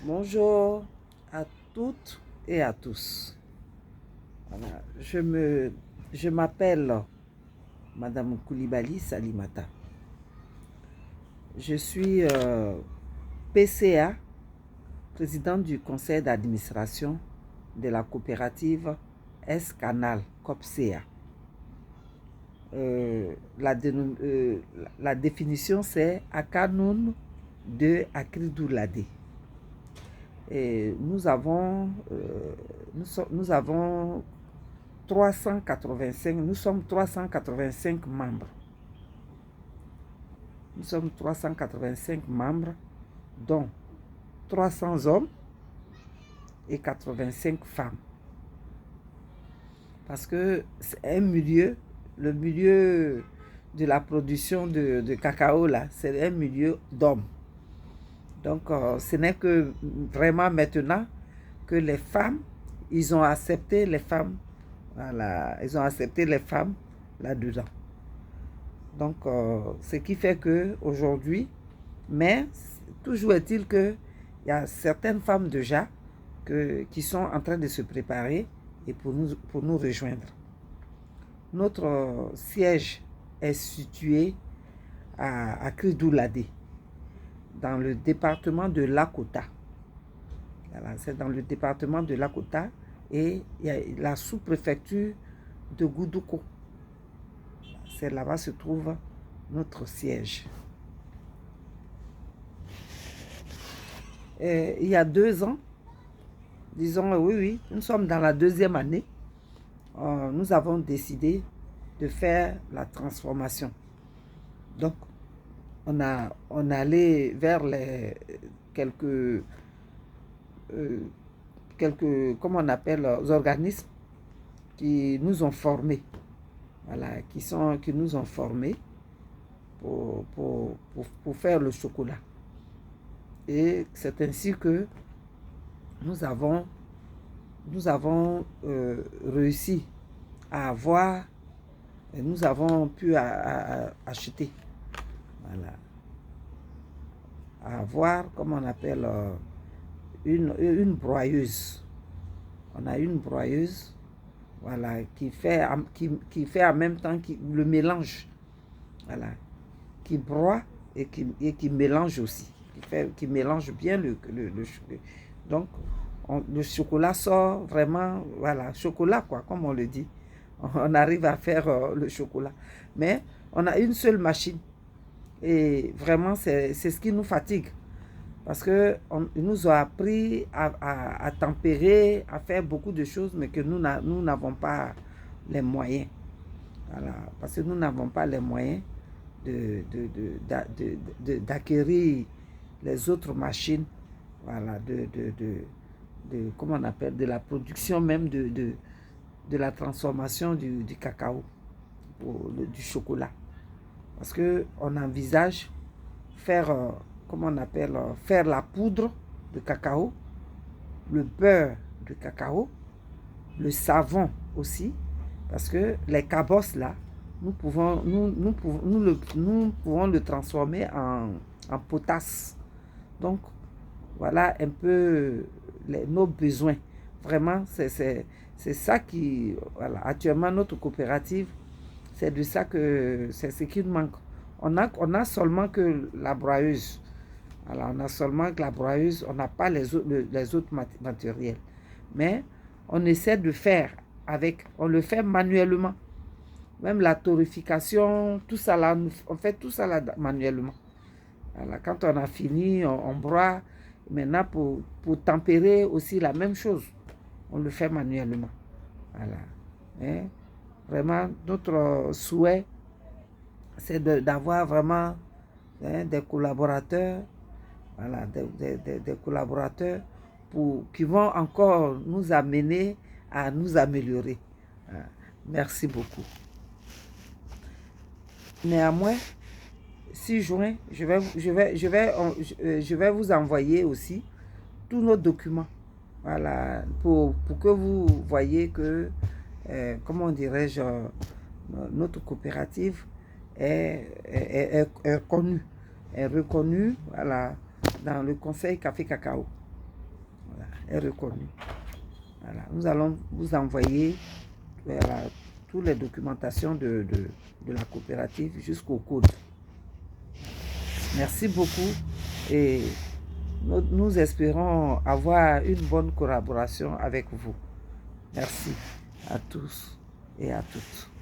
Bonjour à toutes et à tous. Voilà, je m'appelle Madame Koulibaly Salimata. Je suis PCA, présidente du conseil d'administration de la coopérative S-Canal, COPCA. La définition, c'est Akanoun de Akridoulade. Et nous avons 385, nous sommes 385 membres. Nous sommes 385 membres, dont 300 hommes et 85 femmes. Parce que c'est un milieu, le milieu de la production de cacao, là, c'est un milieu d'hommes. Donc, ce n'est que vraiment maintenant que les femmes, ils ont accepté les femmes, voilà, ils ont accepté les femmes là-dedans. Donc, ce qui fait que aujourd'hui, mais toujours est-il qu'il y a certaines femmes déjà qui sont en train de se préparer et pour nous rejoindre. Notre siège est situé à Kridoulade, dans le département de Lakota. Voilà, c'est dans le département de Lakota et il y a la sous-préfecture de Goudouko. C'est là-bas se trouve notre siège. Et il y a 2 ans, disons, oui, nous sommes dans la 2e année, nous avons décidé de faire la transformation. Donc, on allé vers les quelques comment on appelle, organismes qui nous ont formés. Voilà, qui nous ont formés pour faire le chocolat. Et c'est ainsi que nous avons réussi à avoir, et nous avons pu acheter, voilà, à avoir, comment on appelle, une broyeuse. On a une broyeuse, voilà, qui fait en même temps le mélange, voilà, qui broie et qui mélange aussi, qui mélange bien le chocolat. Donc, le chocolat sort vraiment, voilà, chocolat quoi, comme on le dit. On arrive à faire le chocolat. Mais on a une seule machine. Et vraiment, c'est ce qui nous fatigue. Parce qu'ils nous ont appris à tempérer, à faire beaucoup de choses, mais que nous n'avons pas les moyens. Voilà, parce que nous n'avons pas les moyens d'acquérir les autres machines, voilà, comment on appelle, de la production même de la transformation du cacao, du chocolat. Parce qu'on envisage faire, comment on appelle, faire la poudre de cacao, le beurre de cacao, le savon aussi, parce que les cabosses là, nous pouvons le transformer en potasse. Donc, voilà un peu nos besoins. Vraiment, c'est ça qui, voilà, actuellement notre coopérative, c'est de ça que, c'est ce qui nous manque. On a seulement que la broyeuse. Alors, on a seulement que la broyeuse, on n'a pas les autres matériels. Mais on essaie de faire avec, on le fait manuellement. Même la torréfication, tout ça là, on fait tout ça là manuellement. Alors, quand on a fini, on broie. Maintenant, pour tempérer aussi la même chose, on le fait manuellement. Voilà. Mais vraiment, notre souhait, c'est d'avoir vraiment des collaborateurs, voilà, des collaborateurs qui vont encore nous amener à nous améliorer. Merci beaucoup. Néanmoins, 6 juin, je vais vous envoyer aussi tous nos documents. Voilà, pour que vous voyez que, comment dirais-je, notre coopérative est connue, est reconnue, voilà, dans le conseil Café Cacao. voilà, est reconnu. Voilà. Nous allons vous envoyer toutes les documentations de la coopérative jusqu'au code. Merci beaucoup et nous espérons avoir une bonne collaboration avec vous. Merci à tous et à toutes.